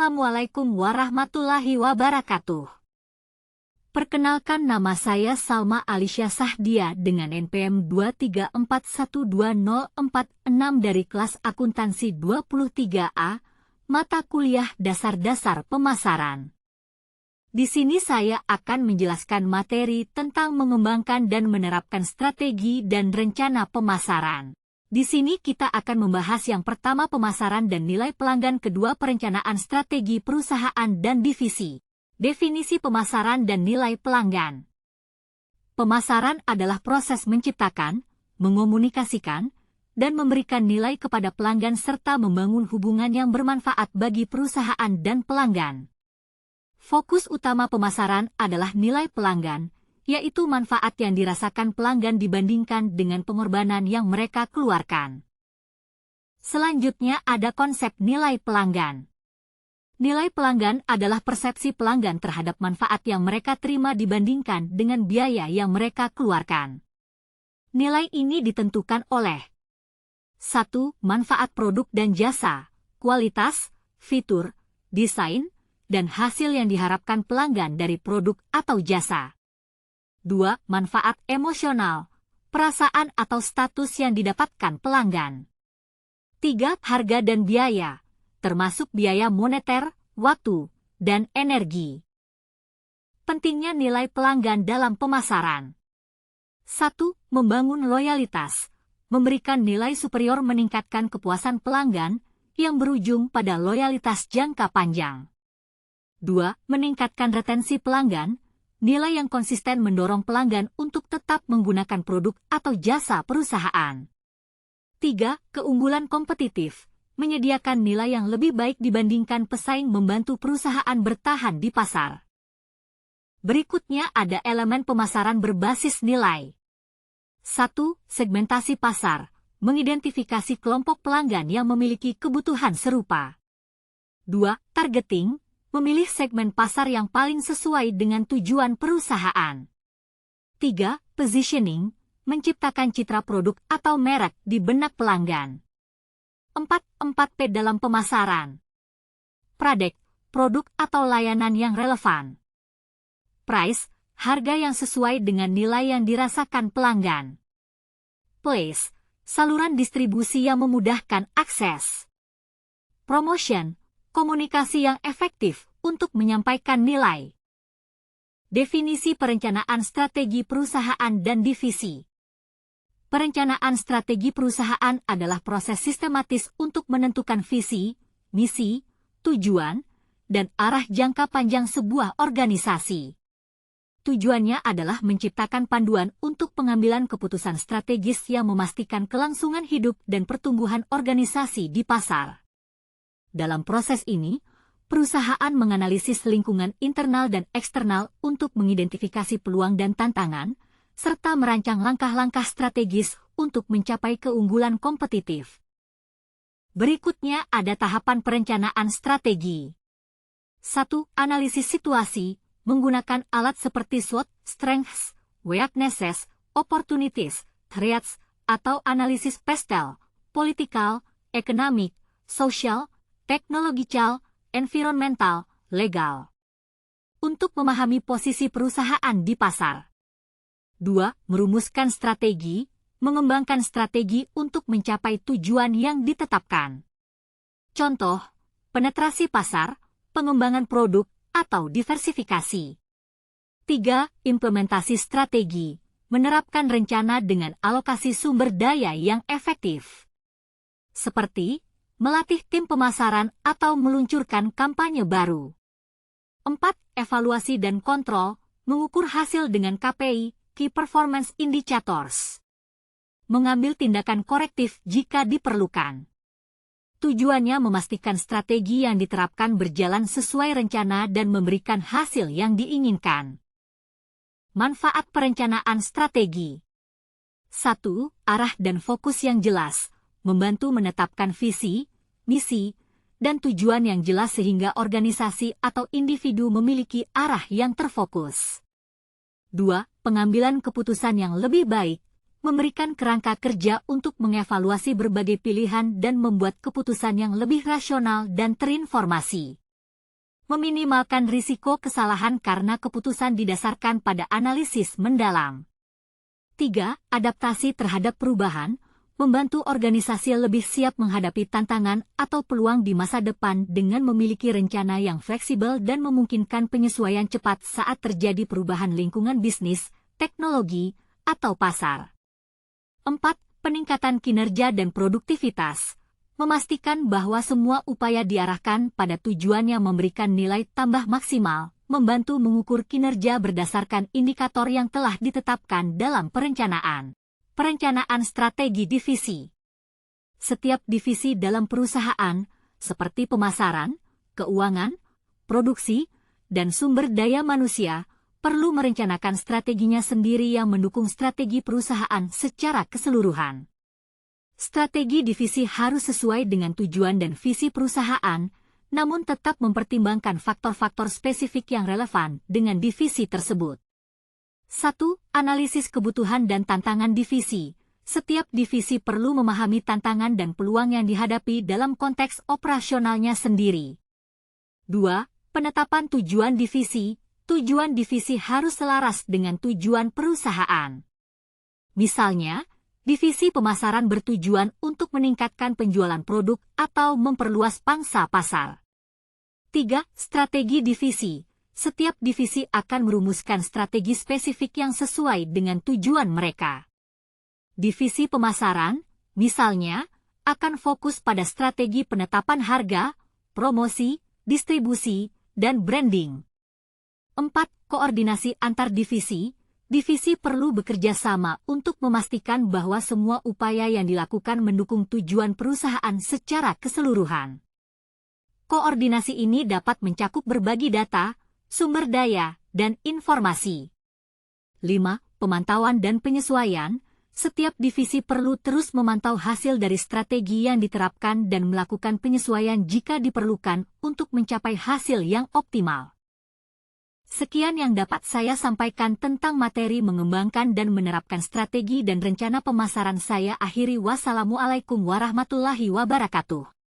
Assalamualaikum warahmatullahi wabarakatuh. Perkenalkan, nama saya Salma Alicia Sahdia dengan NPM 234120446 dari kelas akuntansi 23A, mata kuliah dasar-dasar pemasaran. Di sini saya akan menjelaskan materi tentang mengembangkan dan menerapkan strategi dan rencana pemasaran. Di sini kita akan membahas yang pertama pemasaran dan nilai pelanggan, kedua perencanaan strategi perusahaan dan divisi. Definisi pemasaran dan nilai pelanggan. Pemasaran adalah proses menciptakan, mengomunikasikan, dan memberikan nilai kepada pelanggan serta membangun hubungan yang bermanfaat bagi perusahaan dan pelanggan. Fokus utama pemasaran adalah nilai pelanggan, yaitu manfaat yang dirasakan pelanggan dibandingkan dengan pengorbanan yang mereka keluarkan. Selanjutnya ada konsep nilai pelanggan. Nilai pelanggan adalah persepsi pelanggan terhadap manfaat yang mereka terima dibandingkan dengan biaya yang mereka keluarkan. Nilai ini ditentukan oleh 1. Manfaat produk dan jasa, kualitas, fitur, desain, dan hasil yang diharapkan pelanggan dari produk atau jasa. 2. Manfaat emosional, perasaan atau status yang didapatkan pelanggan. 3. Harga dan biaya, termasuk biaya moneter, waktu, dan energi. Pentingnya nilai pelanggan dalam pemasaran. 1. Membangun loyalitas, memberikan nilai superior meningkatkan kepuasan pelanggan yang berujung pada loyalitas jangka panjang. 2. Meningkatkan retensi pelanggan, nilai yang konsisten mendorong pelanggan untuk tetap menggunakan produk atau jasa perusahaan. 3. Keunggulan kompetitif, menyediakan nilai yang lebih baik dibandingkan pesaing membantu perusahaan bertahan di pasar. Berikutnya ada elemen pemasaran berbasis nilai. 1. Segmentasi pasar, mengidentifikasi kelompok pelanggan yang memiliki kebutuhan serupa. 2. Targeting, memilih segmen pasar yang paling sesuai dengan tujuan perusahaan. 3. Positioning, menciptakan citra produk atau merek di benak pelanggan. 4. 4P dalam pemasaran. Product, produk atau layanan yang relevan. Price, harga yang sesuai dengan nilai yang dirasakan pelanggan. Place, saluran distribusi yang memudahkan akses. Promotion, komunikasi yang efektif untuk menyampaikan nilai. Definisi perencanaan strategi perusahaan dan divisi. Perencanaan strategi perusahaan adalah proses sistematis untuk menentukan visi, misi, tujuan, dan arah jangka panjang sebuah organisasi. Tujuannya adalah menciptakan panduan untuk pengambilan keputusan strategis yang memastikan kelangsungan hidup dan pertumbuhan organisasi di pasar. Dalam proses ini, perusahaan menganalisis lingkungan internal dan eksternal untuk mengidentifikasi peluang dan tantangan, serta merancang langkah-langkah strategis untuk mencapai keunggulan kompetitif. Berikutnya ada tahapan perencanaan strategi. 1. Analisis situasi, menggunakan alat seperti SWOT, Strengths, Weaknesses, Opportunities, Threats, atau analisis PESTEL, Political, Economic, Social, Technological, Environmental, Legal. Untuk memahami posisi perusahaan di pasar. 2. Merumuskan strategi, mengembangkan strategi untuk mencapai tujuan yang ditetapkan. Contoh, penetrasi pasar, pengembangan produk, atau diversifikasi. 3. Implementasi strategi, menerapkan rencana dengan alokasi sumber daya yang efektif. Seperti melatih tim pemasaran atau meluncurkan kampanye baru. 4. Evaluasi dan kontrol, mengukur hasil dengan KPI, Key Performance Indicators. Mengambil tindakan korektif jika diperlukan. Tujuannya memastikan strategi yang diterapkan berjalan sesuai rencana dan memberikan hasil yang diinginkan. Manfaat perencanaan strategi. 1. Arah dan fokus yang jelas, membantu menetapkan visi, misi, dan tujuan yang jelas sehingga organisasi atau individu memiliki arah yang terfokus. 2. Pengambilan keputusan yang lebih baik, memberikan kerangka kerja untuk mengevaluasi berbagai pilihan dan membuat keputusan yang lebih rasional dan terinformasi. Meminimalkan risiko kesalahan karena keputusan didasarkan pada analisis mendalam. 3. Adaptasi terhadap perubahan, membantu organisasi lebih siap menghadapi tantangan atau peluang di masa depan dengan memiliki rencana yang fleksibel dan memungkinkan penyesuaian cepat saat terjadi perubahan lingkungan bisnis, teknologi, atau pasar. 4. Peningkatan kinerja dan produktivitas, memastikan bahwa semua upaya diarahkan pada tujuan yang memberikan nilai tambah maksimal, membantu mengukur kinerja berdasarkan indikator yang telah ditetapkan dalam perencanaan. Perencanaan strategi divisi. Setiap divisi dalam perusahaan, seperti pemasaran, keuangan, produksi, dan sumber daya manusia, perlu merencanakan strateginya sendiri yang mendukung strategi perusahaan secara keseluruhan. Strategi divisi harus sesuai dengan tujuan dan visi perusahaan, namun tetap mempertimbangkan faktor-faktor spesifik yang relevan dengan divisi tersebut. 1. Analisis kebutuhan dan tantangan divisi. Setiap divisi perlu memahami tantangan dan peluang yang dihadapi dalam konteks operasionalnya sendiri. 2. Penetapan tujuan divisi. Tujuan divisi harus selaras dengan tujuan perusahaan. Misalnya, divisi pemasaran bertujuan untuk meningkatkan penjualan produk atau memperluas pangsa pasar. 3. Strategi divisi. Setiap divisi akan merumuskan strategi spesifik yang sesuai dengan tujuan mereka. Divisi pemasaran, misalnya, akan fokus pada strategi penetapan harga, promosi, distribusi, dan branding. 4. Koordinasi antar divisi. Divisi perlu bekerja sama untuk memastikan bahwa semua upaya yang dilakukan mendukung tujuan perusahaan secara keseluruhan. Koordinasi ini dapat mencakup berbagi data, sumber daya, dan informasi. 5. Pemantauan dan penyesuaian. Setiap divisi perlu terus memantau hasil dari strategi yang diterapkan dan melakukan penyesuaian jika diperlukan untuk mencapai hasil yang optimal. Sekian yang dapat saya sampaikan tentang materi mengembangkan dan menerapkan strategi dan rencana pemasaran. Saya akhiri. Wassalamualaikum warahmatullahi wabarakatuh.